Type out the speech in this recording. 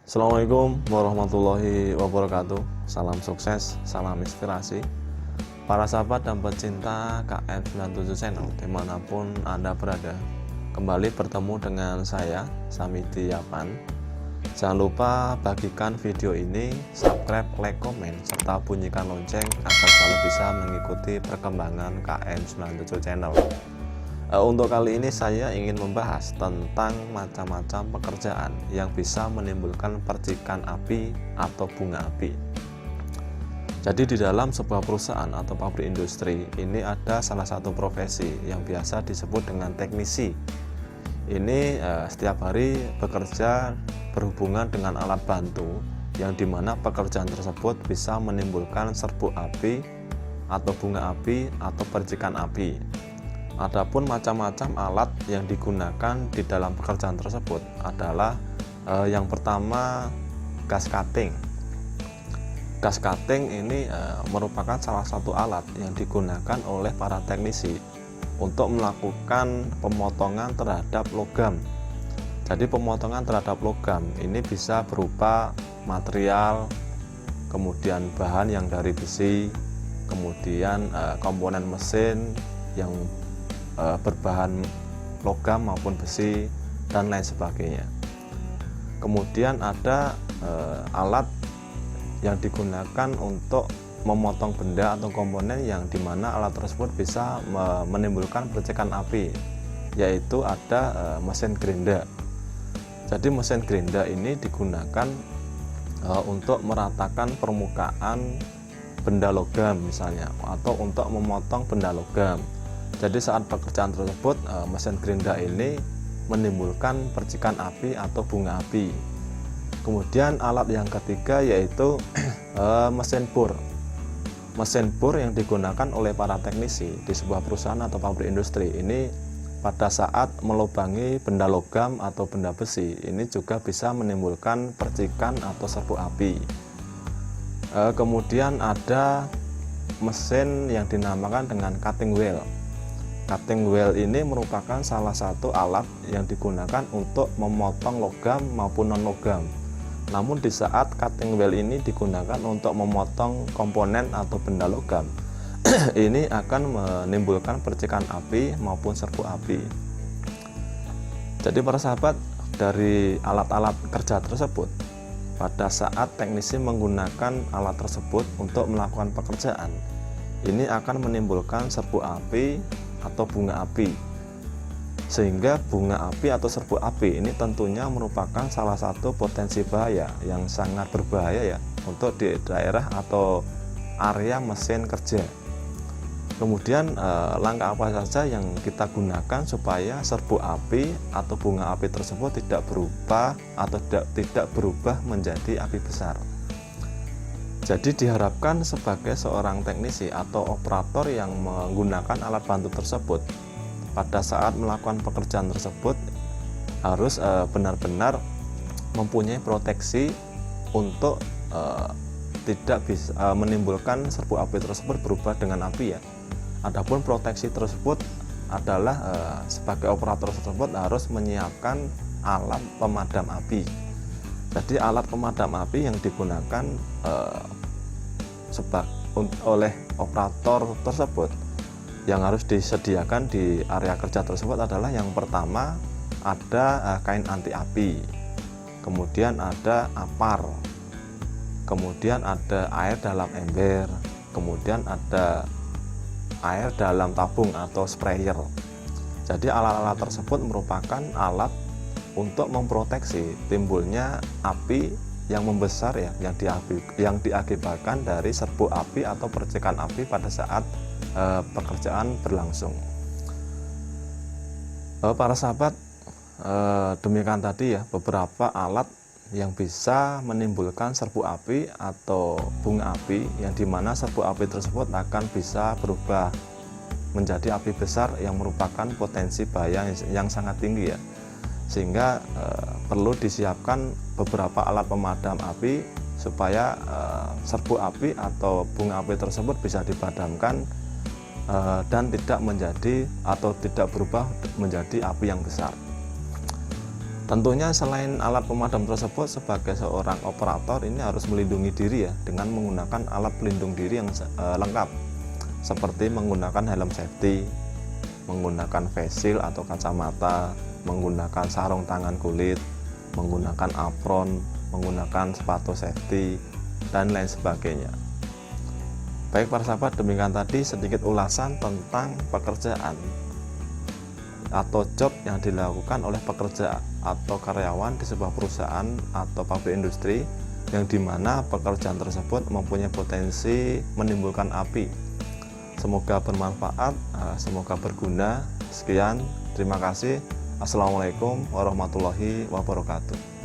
Assalamualaikum warahmatullahi wabarakatuh. Salam sukses, salam inspirasi para sahabat dan pecinta KM97 Channel dimanapun Anda berada. Kembali bertemu dengan saya, Samidi Yapan. Jangan lupa bagikan video ini, subscribe, like, komen, serta bunyikan lonceng agar selalu bisa mengikuti perkembangan KM97 Channel. Untuk kali ini saya ingin membahas tentang macam-macam pekerjaan yang bisa menimbulkan percikan api atau bunga api. Jadi di dalam sebuah perusahaan atau pabrik industri ini ada salah satu profesi yang biasa disebut dengan teknisi. Ini setiap hari bekerja berhubungan dengan alat bantu yang dimana pekerjaan tersebut bisa menimbulkan serbuk api atau bunga api atau percikan api. Adapun macam-macam alat yang digunakan di dalam pekerjaan tersebut adalah yang pertama gas cutting. Gas cutting ini merupakan salah satu alat yang digunakan oleh para teknisi untuk melakukan pemotongan terhadap logam. Jadi pemotongan terhadap logam ini bisa berupa material, kemudian bahan yang dari besi, kemudian komponen mesin yang berbahan logam maupun besi dan lain sebagainya. Kemudian ada alat yang digunakan untuk memotong benda atau komponen yang dimana alat tersebut bisa menimbulkan percikan api, yaitu ada mesin gerinda. Jadi mesin gerinda ini digunakan untuk meratakan permukaan benda logam misalnya, atau untuk memotong benda logam. Jadi saat pekerjaan tersebut mesin gerinda ini menimbulkan percikan api atau bunga api. Kemudian alat yang ketiga yaitu mesin bor. Mesin bor yang digunakan oleh para teknisi di sebuah perusahaan atau pabrik industri ini pada saat melubangi benda logam atau benda besi ini juga bisa menimbulkan percikan atau serbuk api. Kemudian ada mesin yang dinamakan dengan cutting wheel. Cutting wheel ini merupakan salah satu alat yang digunakan untuk memotong logam maupun non-logam. Namun di saat cutting wheel ini digunakan untuk memotong komponen atau benda logam, ini akan menimbulkan percikan api maupun serbuk api. Jadi para sahabat, dari alat-alat kerja tersebut, pada saat teknisi menggunakan alat tersebut untuk melakukan pekerjaan, ini akan menimbulkan serbuk api atau bunga api. Sehingga bunga api atau serbuk api ini tentunya merupakan salah satu potensi bahaya yang sangat berbahaya ya untuk di daerah atau area mesin kerja. Kemudian langkah apa saja yang kita gunakan supaya serbuk api atau bunga api tersebut tidak berubah atau tidak berubah menjadi api besar. Jadi diharapkan sebagai seorang teknisi atau operator yang menggunakan alat bantu tersebut, pada saat melakukan pekerjaan tersebut harus benar-benar mempunyai proteksi untuk tidak bisa menimbulkan serbuk api tersebut berubah dengan api ya. Adapun proteksi tersebut adalah sebagai operator tersebut harus menyiapkan alat pemadam api. Jadi alat pemadam api yang digunakan oleh operator tersebut yang harus disediakan di area kerja tersebut adalah yang pertama ada kain anti api, kemudian ada apar, kemudian ada air dalam ember, kemudian ada air dalam tabung atau sprayer. Jadi alat-alat tersebut merupakan alat untuk memproteksi timbulnya api yang membesar ya, yang diakibatkan dari serbuk api atau percikan api pada saat pekerjaan berlangsung. Para sahabat, demikian tadi ya beberapa alat yang bisa menimbulkan serbuk api atau bunga api, yang dimana serbuk api tersebut akan bisa berubah menjadi api besar yang merupakan potensi bahaya yang sangat tinggi ya. Sehingga perlu disiapkan beberapa alat pemadam api supaya serbuk api atau bunga api tersebut bisa dipadamkan dan tidak menjadi atau tidak berubah menjadi api yang besar. Tentunya selain alat pemadam tersebut, sebagai seorang operator ini harus melindungi diri ya dengan menggunakan alat pelindung diri yang lengkap, seperti menggunakan helm safety, menggunakan face shield atau kacamata, menggunakan sarung tangan kulit, menggunakan apron, menggunakan sepatu safety, dan lain sebagainya. Baik para sahabat, demikian tadi sedikit ulasan tentang pekerjaan atau job yang dilakukan oleh pekerja atau karyawan di sebuah perusahaan atau pabrik industri, yang dimana pekerjaan tersebut mempunyai potensi menimbulkan api. Semoga bermanfaat, semoga berguna. Sekian, terima kasih. Assalamualaikum warahmatullahi wabarakatuh.